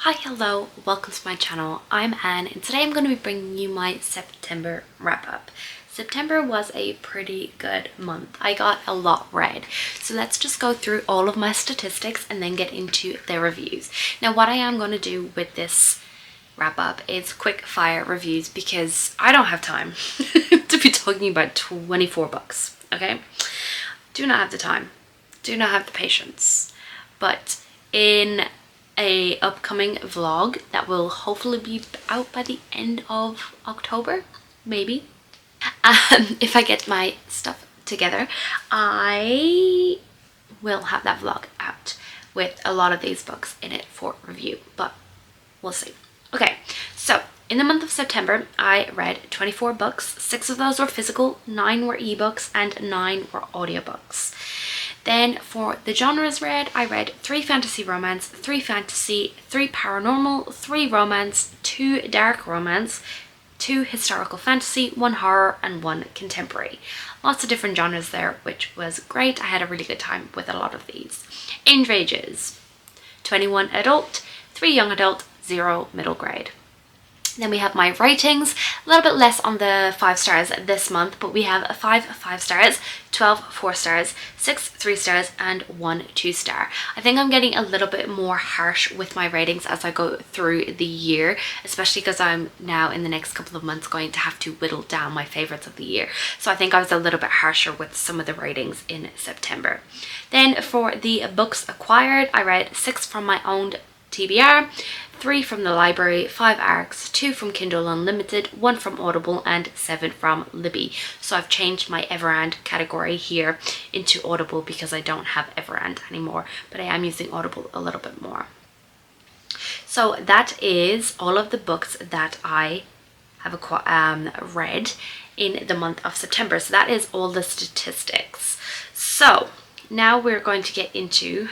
Hi, hello, welcome to my channel. I'm Anne and today I'm going to be bringing you my September wrap up. September was a pretty good month. I got a lot read. So let's just go through all of my statistics and then get into the reviews. Now what I am going to do with this wrap up is quick fire reviews because I don't have time to be talking about 24 books, okay? Do not have the time, do not have the patience, but in a upcoming vlog that will hopefully be out by the end of October, maybe. If I get my stuff together, I will have that vlog out with a lot of these books in it for review, but we'll see. Okay, so in the month of September, I read 24 books. 6 of those were physical, 9 were ebooks, and 9 were audiobooks. Then for the genres read, I read 3 fantasy romance, 3 fantasy, 3 paranormal, 3 romance, 2 dark romance, 2 historical fantasy, 1 horror, and 1 contemporary. Lots of different genres there, which was great. I had a really good time with a lot of these. Age ranges: 21 adult, 3 young adult, 0 middle grade. Then we have my ratings, a little bit less on the 5 stars this month, but we have 5 5 stars, 12 4 stars, 6 3 stars, and 1 2 star. I think I'm getting a little bit more harsh with my ratings as I go through the year, especially because I'm now in the next couple of months going to have to whittle down my favorites of the year. So I think I was a little bit harsher with some of the ratings in September. Then for the books acquired, I read 6 from my own TBR, 3 from the library, 5 ARCs, 2 from Kindle Unlimited, 1 from Audible, and 7 from Libby. So I've changed my Everand category here into Audible because I don't have Everand anymore, but I am using Audible a little bit more. So that is all of the books that I have read in the month of September. So that is all the statistics. So now we're going to get into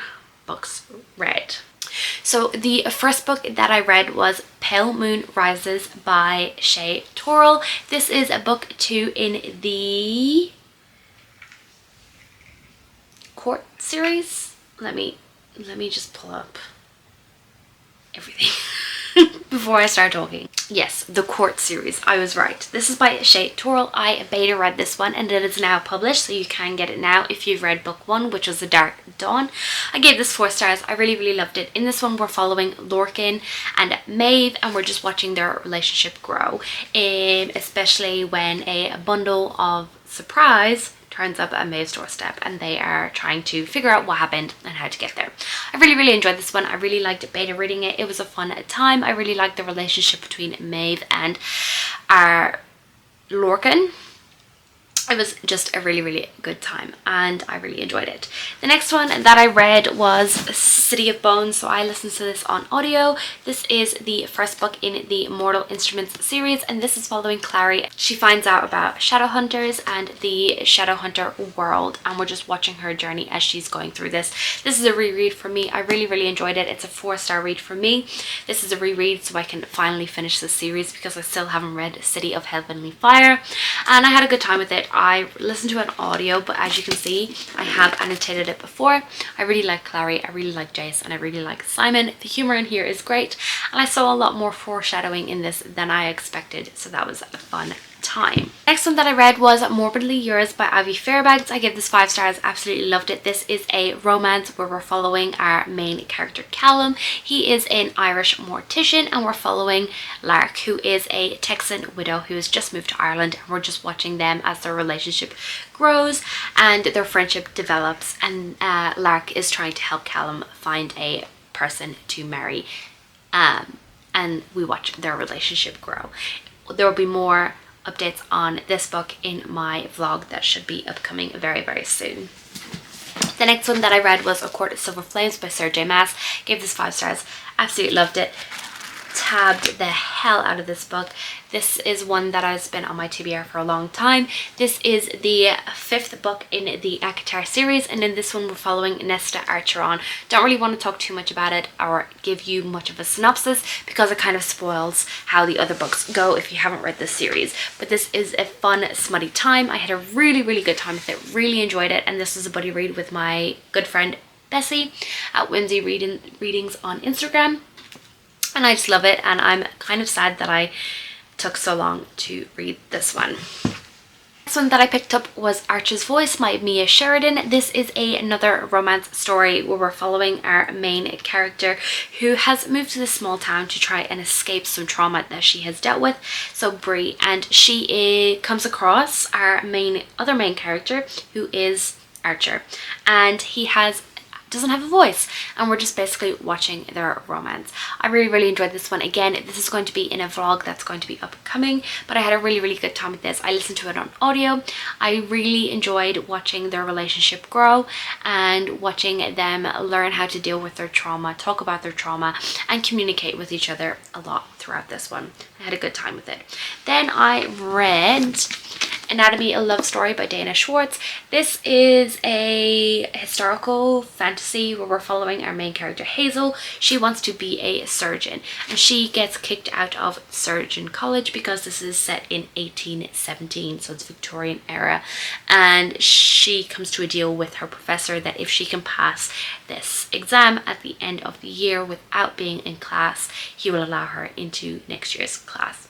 books read. So the first book that I read was Pale Moon Rises by Shay Torrell. This is a book 2 in the Court series. Let me just pull up everything before I start talking. Yes, the Court series. I was right. This is by Shay Torrell. I beta read this one and it is now published, so you can get it now if you've read book 1, which was The Dark Dawn. I gave this 4 stars. I really loved it. In this one, we're following Lorcan and Maeve and we're just watching their relationship grow, especially when a bundle of surprise turns up at Maeve's doorstep and they are trying to figure out what happened and how to get there. I really enjoyed this one. I really liked beta reading it. It was a fun time. I really liked the relationship between Maeve and our Lorcan. It was just a really good time and I really enjoyed it. The next one that I read was City of Bones, so I listened to this on audio. This is the first book in the Mortal Instruments series and this is following Clary. She finds out about Shadowhunters and the Shadowhunter world and we're just watching her journey as she's going through this. This is a reread for me. I really enjoyed it. It's a 4-star read for me. This is a reread so I can finally finish the series because I still haven't read City of Heavenly Fire and I had a good time with it. I listened to an audio, but as you can see, I have annotated it before. I really like Clary, I really like Jace, and I really like Simon. The humor in here is great, and I saw a lot more foreshadowing in this than I expected, so that was a fun time. Next one that I read was Morbidly Yours by Ivy Fairbanks. I gave this 5 stars, absolutely loved it. This is a romance where we're following our main character Callum. He is an Irish mortician and we're following Lark, who is a Texan widow who has just moved to Ireland, and we're just watching them as their relationship grows and their friendship develops, and Lark is trying to help Callum find a person to marry, and we watch their relationship grow. There will be more updates on this book in my vlog that should be upcoming very soon. The next one that I read was A Court of Silver Flames by Sarah J Maas. Gave this 5 stars, absolutely loved it. Tabbed the hell out of this book. This is one that has been on my TBR for a long time. This is the 5th book in the ACOTAR series, and in this one we're following Nesta Archeron. Don't really want to talk too much about it or give you much of a synopsis because it kind of spoils how the other books go if you haven't read this series. But this is a fun, smutty time. I had a really good time with it, really enjoyed it, and this is a buddy read with my good friend Bessie at Whimsy Readings on Instagram. and I just love it, and I'm kind of sad that I took so long to read this one. Next one that I picked up was Archer's Voice by Mia Sheridan. This is another romance story where we're following our main character who has moved to this small town to try and escape some trauma that she has dealt with. So Bree, and she comes across our other main character, who is Archer, and he doesn't have a voice, and we're just basically watching their romance. I really enjoyed this one. Again, this is going to be in a vlog that's going to be upcoming, but I had a really good time with this. I listened to it on audio. I really enjoyed watching their relationship grow and watching them learn how to deal with their trauma, talk about their trauma, and communicate with each other a lot throughout this one. I had a good time with it. Then I read Anatomy, a Love Story by Dana Schwartz. This is a historical fantasy where we're following our main character Hazel. She wants to be a surgeon, and she gets kicked out of surgeon college because this is set in 1817, so it's Victorian era, and she comes to a deal with her professor that if she can pass this exam at the end of the year without being in class, he will allow her into next year's class.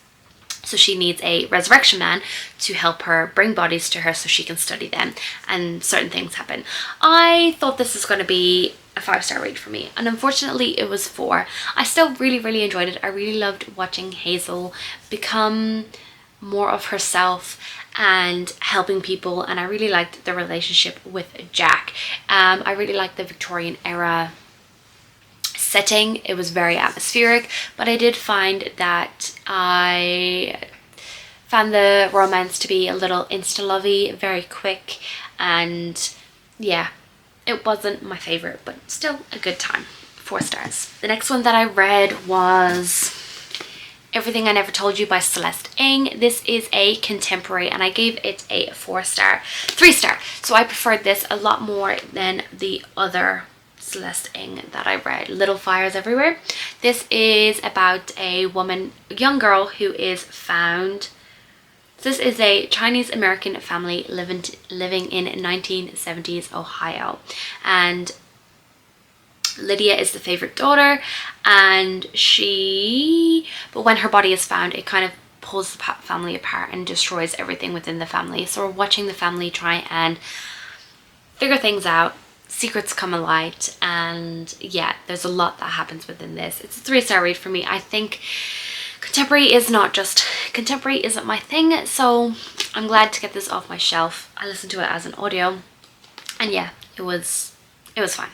So she needs a resurrection man to help her bring bodies to her so she can study them, and certain things happen. I thought this was going to be a 5-star read for me, and unfortunately it was 4. I still really enjoyed it. I really loved watching Hazel become more of herself and helping people, and I really liked the relationship with Jack. I really liked the Victorian era setting. It was very atmospheric, but I did find that I found the romance to be a little insta-lovey, very quick, and yeah, it wasn't my favorite, but still a good time. 4 stars. The next one that I read was Everything I Never Told You by Celeste Ng. This is a contemporary, and I gave it a 4-star, 3-star. So I preferred this a lot more than the other Celeste Ng that I read, Little Fires Everywhere. This is about a young girl who is found. This is a Chinese American family living in 1970s Ohio, and Lydia is the favorite daughter, and but when her body is found, it kind of pulls the family apart and destroys everything within the family. So we're watching the family try and figure things out. Secrets come alight, and yeah, there's a lot that happens within this. It's a 3-star read for me. I think contemporary isn't my thing, so I'm glad to get this off my shelf. I listened to it as an audio, and yeah, it was fine.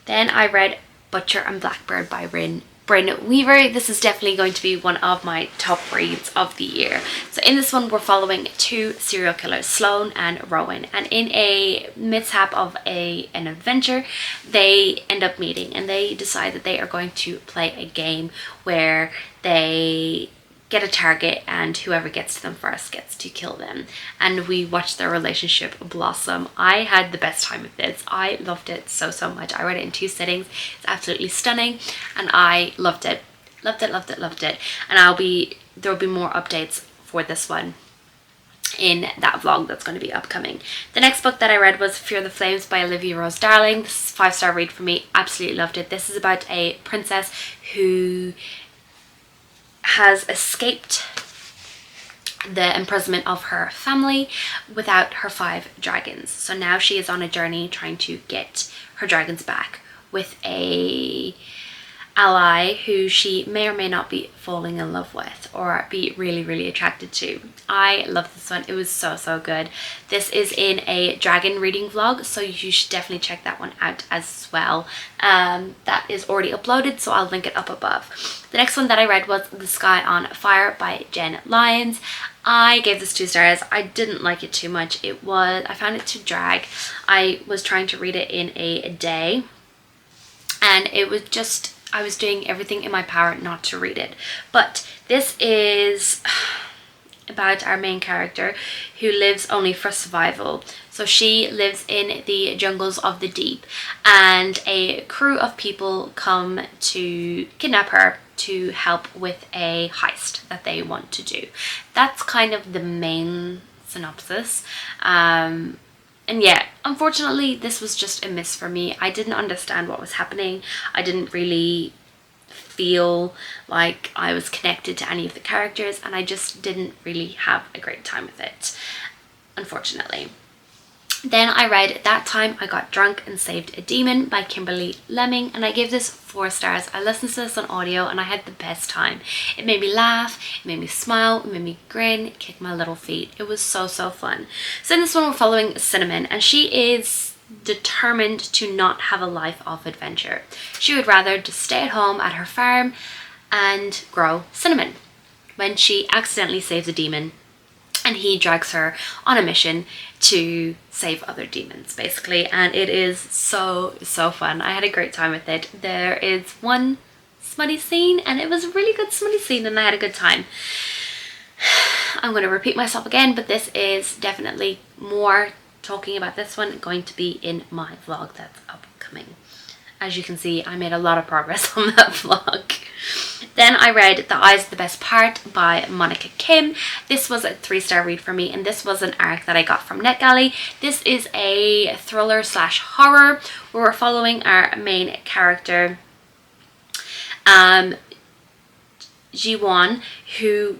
Then I read Butcher and Blackbird by Bryn Weaver. This is definitely going to be one of my top reads of the year. So in this one, we're following 2 serial killers, Sloane and Rowan, and in a mishap of an adventure, they end up meeting, and they decide that they are going to play a game where they get a target, and whoever gets to them first gets to kill them. And we watch their relationship blossom. I had the best time with this. I loved it so much. I read it in 2 sittings. It's absolutely stunning, and I loved it. Loved it. And there will be more updates for this one in that vlog that's going to be upcoming. The next book that I read was Fear the Flames by Olivia Rose Darling. This is a 5-star read for me. Absolutely loved it. This is about a princess who has escaped the imprisonment of her family without her 5 dragons. So now she is on a journey trying to get her dragons back with a ally who she may or may not be falling in love with or be really attracted to. I love this one. It was so good. This is in a dragon reading vlog, so you should definitely check that one out as well. That is already uploaded, so I'll link it up above. The next one that I read was The Sky on Fire by Jen Lyons. I gave this 2 stars. I didn't like it too much. I found it to drag. I was trying to read it in a day, and it was just, I was doing everything in my power not to read it. But this is about our main character who lives only for survival. So she lives in the jungles of the deep, and a crew of people come to kidnap her to help with a heist that they want to do. That's kind of the main synopsis. And yeah, unfortunately, this was just a miss for me. I didn't understand what was happening. I didn't really feel like I was connected to any of the characters, and I just didn't really have a great time with it, unfortunately. Then I read That Time I Got Drunk and Saved a Demon by Kimberly Lemming, and I gave this 4 stars. I listened to this on audio and I had the best time. It made me laugh, it made me smile, it made me grin, kick my little feet. It was so fun. So in this one we're following Cinnamon, and she is determined to not have a life of adventure. She would rather just stay at home at her farm and grow cinnamon, when she accidentally saves a demon and he drags her on a mission to save other demons, basically. And it is so fun. I had a great time with it. There is one smutty scene, and it was a really good smutty scene, and I had a good time. I'm going to repeat myself again, but this is definitely more talking about this one going to be in my vlog that's upcoming. As you can see, I made a lot of progress on that vlog. Then I read The Eyes Are the Best Part by Monica Kim. This was a 3-star read for me, and this was an ARC that I got from NetGalley. This is a thriller / horror where we're following our main character, Ji-won, who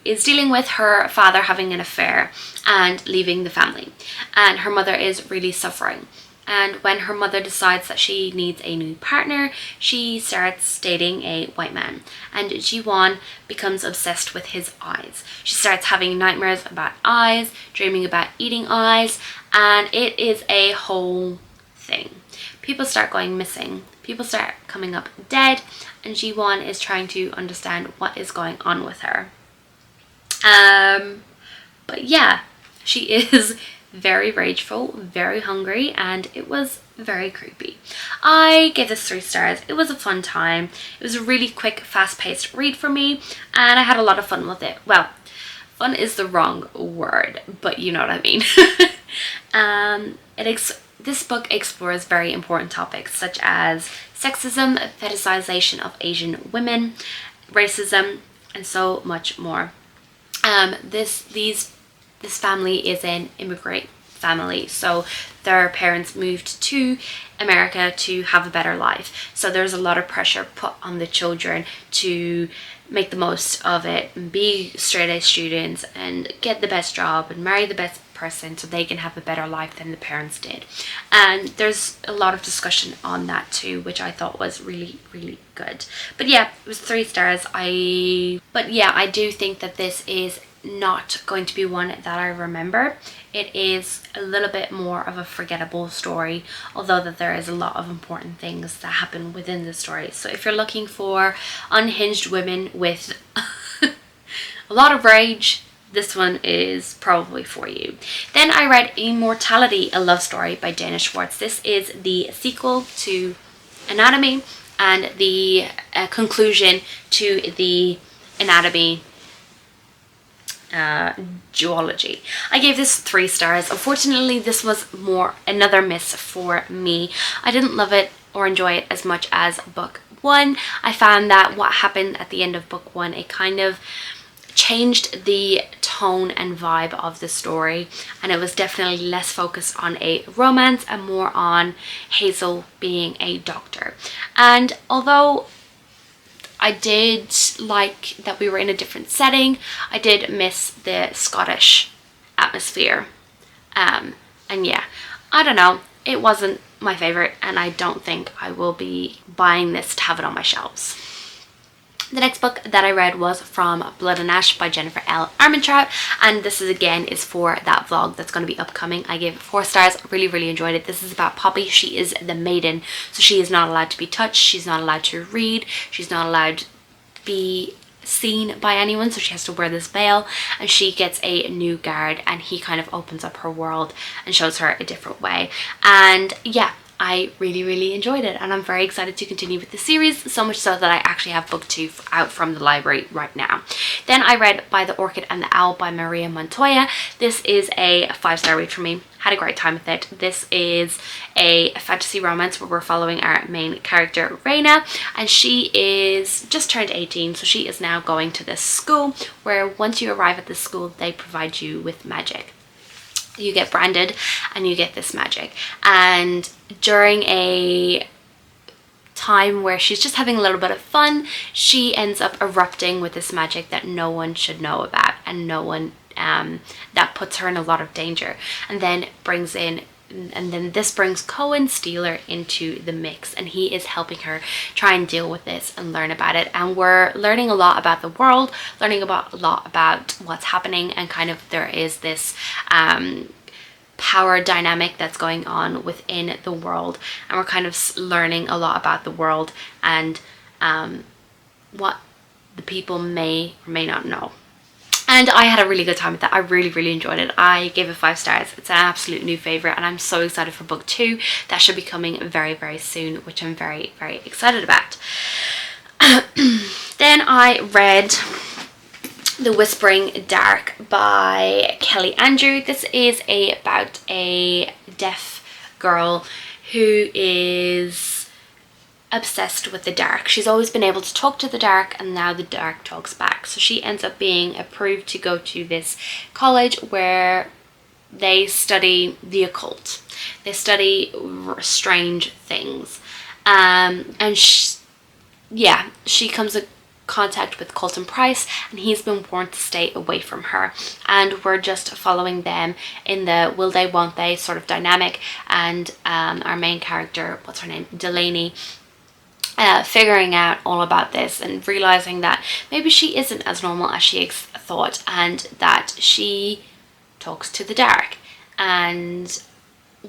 is dealing with her father having an affair and leaving the family, and her mother is really suffering. And when her mother decides that she needs a new partner, she starts dating a white man, and Ji-won becomes obsessed with his eyes. She starts having nightmares about eyes, dreaming about eating eyes, and it is a whole thing. People start going missing, people start coming up dead, and Ji-won is trying to understand what is going on with her. But yeah, she is very rageful, very hungry, and it was very creepy. I gave this 3 stars. It was a fun time. It was a really quick, fast-paced read for me, and I had a lot of fun with it. Well, fun is the wrong word, but you know what I mean. This book explores very important topics such as sexism, fetishization of Asian women, racism, and so much more. This family is an immigrant family, so their parents moved to America to have a better life. So there's a lot of pressure put on the children to make the most of it and be straight A students and get the best job and marry the best person so they can have a better life than the parents did. And there's a lot of discussion on that too, which I thought was really good. But yeah, it was 3 stars. But yeah, I do think that this is not going to be one that I remember. It is a little bit more of a forgettable story, although that there is a lot of important things that happen within the story. So if you're looking for unhinged women with a lot of rage, this one is probably for you. Then I read Immortality, a Love Story by Dana Schwartz. This is the sequel to Anatomy and the conclusion to the Anatomy duology. I gave this 3 stars. Unfortunately, this was another miss for me. I didn't love it or enjoy it as much as book 1. I found that what happened at the end of book 1, it kind of changed the tone and vibe of the story, and it was definitely less focused on a romance and more on Hazel being a doctor. And although I did like that we were in a different setting, I did miss the Scottish atmosphere. And yeah, I don't know, it wasn't my favorite, and I don't think I will be buying this to have it on my shelves. The next book that I read was From Blood and Ash by Jennifer L. Armentrout, and this is for that vlog that's going to be upcoming. I gave it 4 stars. Really enjoyed it. This is about Poppy. She is the maiden, so she is not allowed to be touched, she's not allowed to read, she's not allowed to be seen by anyone, so she has to wear this veil, and she gets a new guard, and he kind of opens up her world and shows her a different way. And yeah, I really enjoyed it, and I'm very excited to continue with the series, so much so that I actually have book 2 out from the library right now. Then I read By the Orchid and the Owl by Maria Montoya. This is a 5-star read for me. Had a great time with it. This is a fantasy romance where we're following our main character, Reina, and she is just turned 18, so she is now going to this school where once you arrive at the school, they provide you with magic. You get branded and you get this magic, and during a time where she's just having a little bit of fun, she ends up erupting with this magic that no one should know about, and no one that puts her in a lot of danger, and then this brings Cohen Steeler into the mix, and he is helping her try and deal with this and learn about it. And we're learning a lot about the world, learning about a lot about what's happening, and kind of there is this power dynamic that's going on within the world, and we're kind of learning a lot about the world and what the people may or may not know. And I had a really good time with that. I really enjoyed it. I gave it 5 stars. It's an absolute new favorite, and I'm so excited for book 2. That should be coming very soon, which I'm very excited about. Then I read The Whispering Dark by Kelly Andrew. This is about a deaf girl who is obsessed with the dark. She's always been able to talk to the dark, and now the dark talks back. So she ends up being approved to go to this college where they study the occult. They study strange things. And she comes in contact with Colton Price, and he's been warned to stay away from her. And we're just following them in the will they, won't they sort of dynamic. And our main character, what's her name? Delaney, figuring out all about this and realizing that maybe she isn't as normal as she thought, and that she talks to the dark and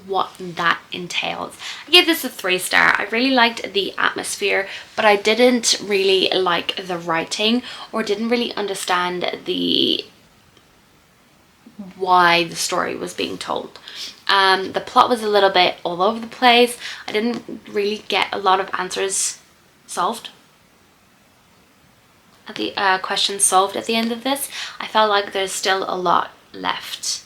what that entails. I gave this a 3 star. I really liked the atmosphere, but I didn't really like the writing, or didn't really understand why the story was being told. The plot was a little bit all over the place. I didn't really get a lot of answers solved at the questions solved at the end of this. I felt like there's still a lot left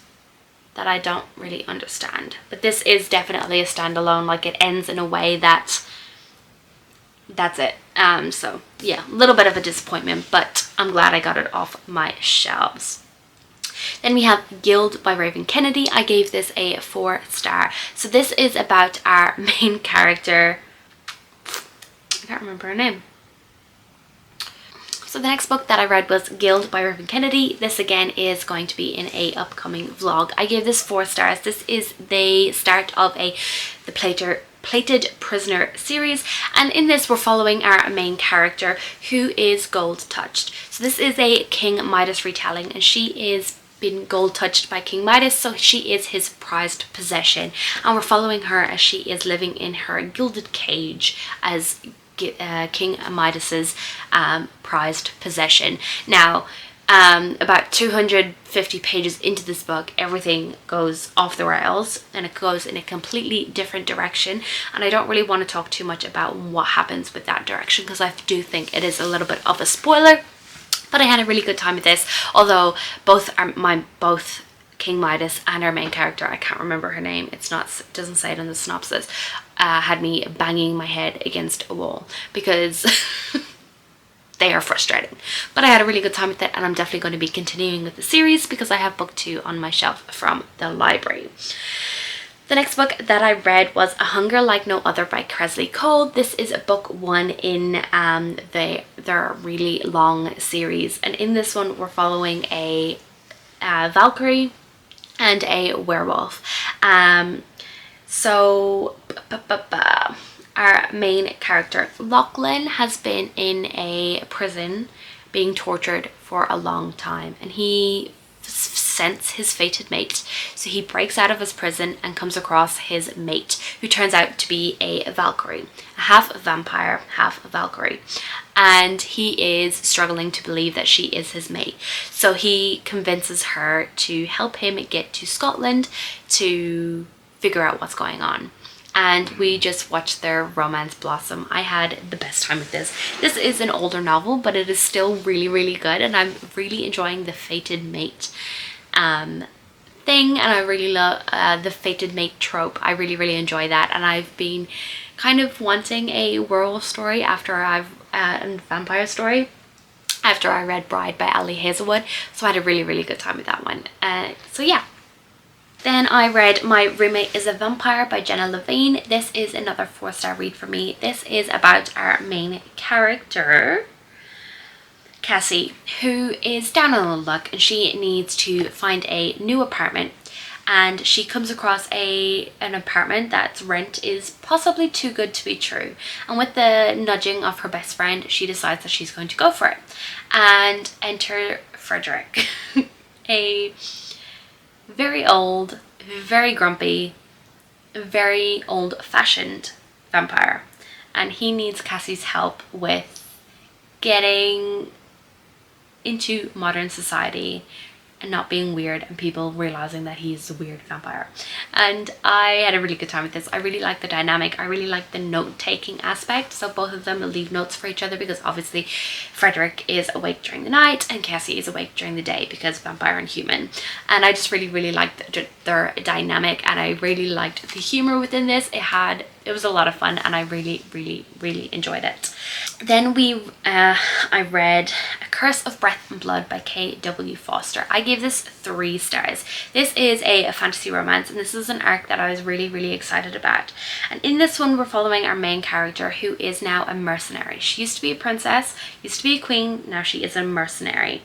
that I don't really understand. But this is definitely a standalone. Like, it ends in a way that's it. So yeah, a little bit of a disappointment, but I'm glad I got it off my shelves. Then we have Guild by Raven Kennedy. I gave this a 4 star. So this is about our main character. I can't remember her name. So the next book that I read was Guild by Raven Kennedy. This again is going to be in a upcoming vlog. I gave this 4 stars. This is the start of the Plated Prisoner series, and in this we're following our main character, who is gold touched. So this is a King Midas retelling, and she is been gold touched by King Midas, so she is his prized possession, and we're following her as she is living in her gilded cage as King Midas's prized possession. Now, about 250 pages into this book, everything goes off the rails, and it goes in a completely different direction, and I don't really want to talk too much about what happens with that direction, because I do think it is a little bit of a spoiler. But I had a really good time with this, although both King Midas and our main character, I can't remember her name, it doesn't say it in the synopsis, had me banging my head against a wall, because they are frustrating. But I had a really good time with it, and I'm definitely going to be continuing with the series because I have book 2 on my shelf from the library. The next book that I read was A Hunger Like No Other by Cresley Cole. This is book 1 in their really long series, and in this one we're following a Valkyrie and a werewolf. Our main character Lachlan has been in a prison being tortured for a long time, and he scents his fated mate. So he breaks out of his prison and comes across his mate, who turns out to be a Valkyrie, a half vampire, half Valkyrie, and he is struggling to believe that she is his mate. So he convinces her to help him get to Scotland to figure out what's going on. And we just watched their romance blossom. I had the best time with this. This is an older novel, but it is still really good, and I'm really enjoying the fated mate thing, and I really love the fated mate trope. I really enjoy that, and I've been kind of wanting a werewolf story and vampire story after I read Bride by Ali Hazelwood, so I had a really good time with that one. So yeah. Then I read My Roommate is a Vampire by Jenna Levine. This is another 4-star read for me. This is about our main character, Cassie, who is down on the luck and she needs to find a new apartment, and she comes across an apartment that's rent is possibly too good to be true, and with the nudging of her best friend she decides that she's going to go for it. And enter Frederick, a very old, very grumpy, very old-fashioned vampire, and he needs Cassie's help with getting into modern society and not being weird and people realizing that he's a weird vampire. And I had a really good time with this. I really like the dynamic. I really like the note-taking aspect. So both of them leave notes for each other, because obviously Frederick is awake during the night and Cassie is awake during the day because vampire and human. And I just really liked their dynamic, and I really liked the humor within this. It was a lot of fun, and I really enjoyed it. Then I read A Curse of Breath and Blood by K.W. Foster. I gave this 3 stars. This is a fantasy romance, and this is an arc that I was really excited about. And in this one, we're following our main character, who is now a mercenary. She used to be a princess, used to be a queen, now she is a mercenary.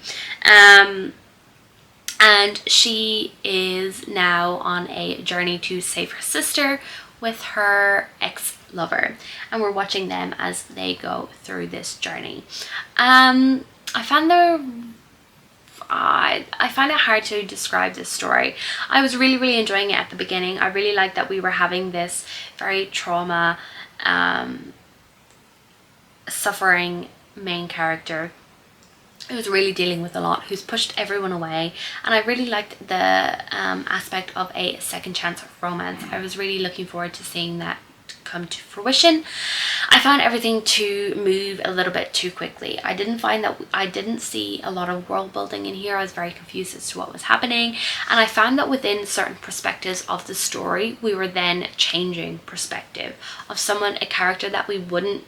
And she is now on a journey to save her sister with her ex-lover, and we're watching them as they go through this journey. I find it hard to describe this story. I was really enjoying it at the beginning. I really liked that we were having this very trauma suffering main character who's really dealing with a lot, who's pushed everyone away, and I really liked the aspect of a second chance romance. I was really looking forward to seeing that come to fruition. I found everything to move a little bit too quickly. I didn't see a lot of world building in here. I was very confused as to what was happening, and I found that within certain perspectives of the story, we were then changing perspective of a character that we weren't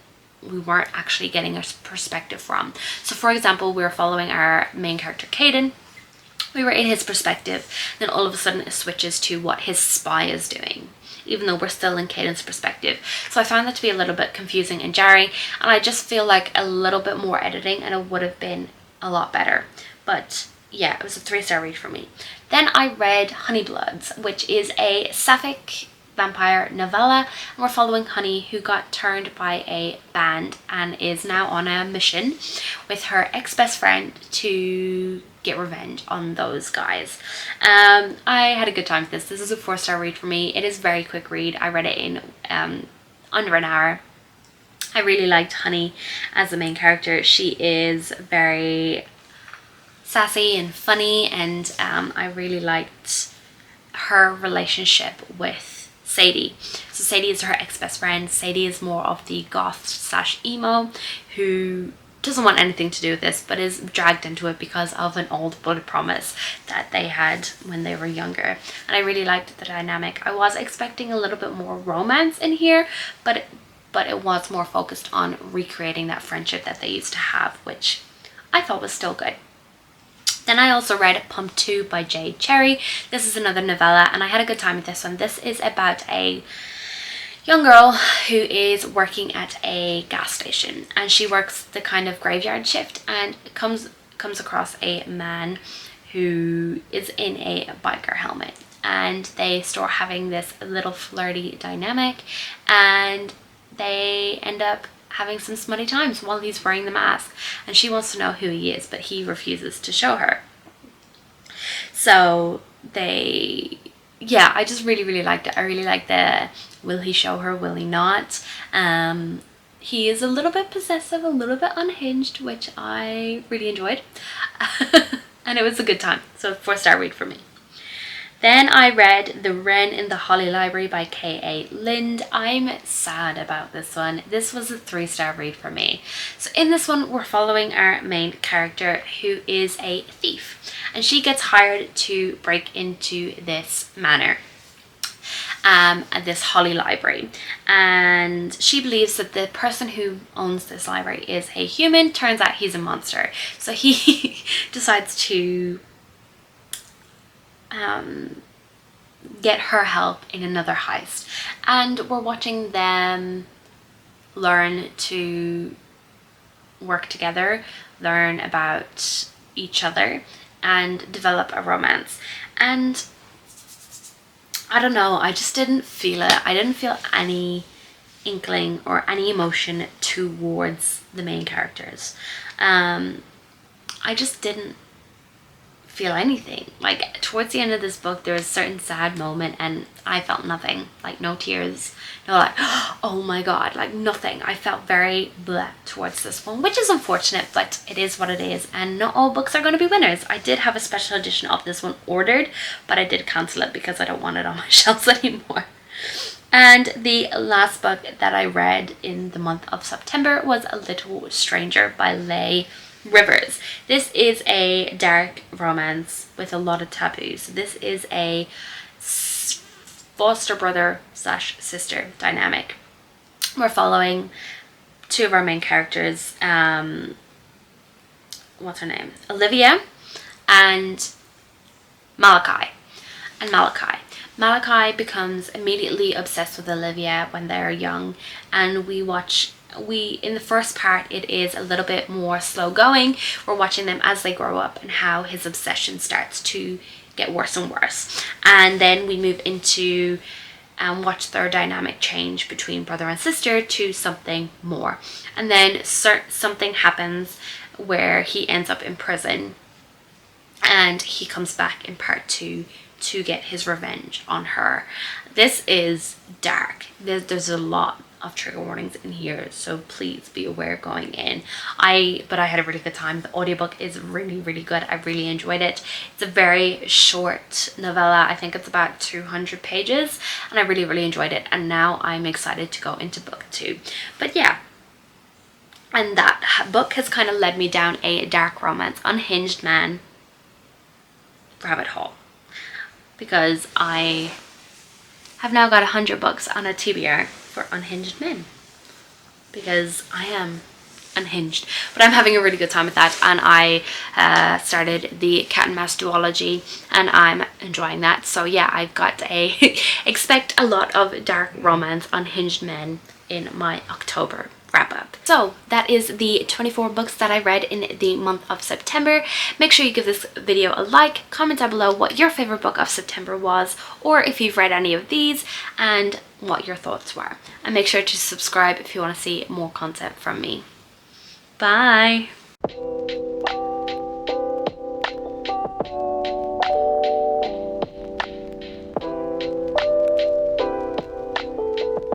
actually getting a perspective from. So for example, we were following our main character Caden. We were in his perspective, then all of a sudden it switches to what his spy is doing, even though we're still in Caden's perspective. So I found that to be a little bit confusing and jarring, and I just feel like a little bit more editing and it would have been a lot better. But yeah, it was a 3-star read for me. Then I read Honeybloods, which is a sapphic vampire novella, and we're following Honey, who got turned by a band and is now on a mission with her ex-best friend to get revenge on those guys. I had a good time with this. This is a 4-star read for me. It is a very quick read. I read it in under an hour. I really liked Honey as the main character. She is very sassy and funny, and I really liked her relationship with Sadie. So Sadie is her ex-best friend. Sadie is more of the goth/emo who doesn't want anything to do with this, but is dragged into it because of an old blood promise that they had when they were younger. And I really liked the dynamic. I was expecting a little bit more romance in here, but it was more focused on recreating that friendship that they used to have, which I thought was still good. Then I also read Pump 2 by Jade Cherry. This is another novella, and I had a good time with this one. This is about a young girl who is working at a gas station, and she works the kind of graveyard shift, and comes across a man who is in a biker helmet, and they start having this little flirty dynamic, and they end up having some smutty times while he's wearing the mask, and she wants to know who he is, but he refuses to show her. So I just really liked it. I really liked the will he show her, will he not? He is a little bit possessive, a little bit unhinged, which I really enjoyed. And it was a good time. So 4-star read for me. Then I read The Wren in the Holly Library by K.A. Lind. I'm sad about this one. This was a 3-star read for me. So in this one, we're following our main character, who is a thief. And she gets hired to break into this manor, at this Holly Library. And she believes that the person who owns this library is a human. Turns out he's a monster. So he decides to get her help in another heist. And we're watching them learn to work together, learn about each other, and develop a romance. And I don't know, I just didn't feel it. I didn't feel any inkling or any emotion towards the main characters. I just didn't feel anything. Like towards the end of this book there was a certain sad moment and I felt nothing. Like no tears, no like oh my god, like nothing. I felt very bleh towards this one, which is unfortunate, but it is what it is, and not all books are going to be winners. I did have a special edition of this one ordered, but I did cancel it because I don't want it on my shelves anymore. And the last book that I read in the month of September was A Little Stranger by Leigh Rivers. This is a dark romance with a lot of taboos. This is a foster brother slash sister dynamic. We're following two of our main characters, what's her name? Olivia and Malachi. Malachi becomes immediately obsessed with Olivia when they're young, and in the first part it is a little bit more slow going. We're watching them as they grow up and how his obsession starts to get worse and worse, and then we move into watch their dynamic change between brother and sister to something more, and then something happens where he ends up in prison and he comes back in part 2 to get his revenge on her. This is dark. There's a lot of trigger warnings in here, so please be aware going in. But I had a really good time. The audiobook is really, really good. I really enjoyed it. It's a very short novella. I think it's about 200 pages, and I really, really enjoyed it. And now I'm excited to go into book 2. But yeah, and that book has kind of led me down a dark romance, unhinged man rabbit hole, because I have now got 100 books on a TBR for unhinged men, because I am unhinged. But I'm having a really good time with that, and I started the Cat and Mouse duology and I'm enjoying that. So yeah, I've got a expect a lot of dark romance unhinged men in my October wrap up. So that is the 24 books that I read in the month of September. Make sure you give this video a like, comment down below what your favorite book of September was, or if you've read any of these and what your thoughts were. And make sure to subscribe if you want to see more content from me. Bye!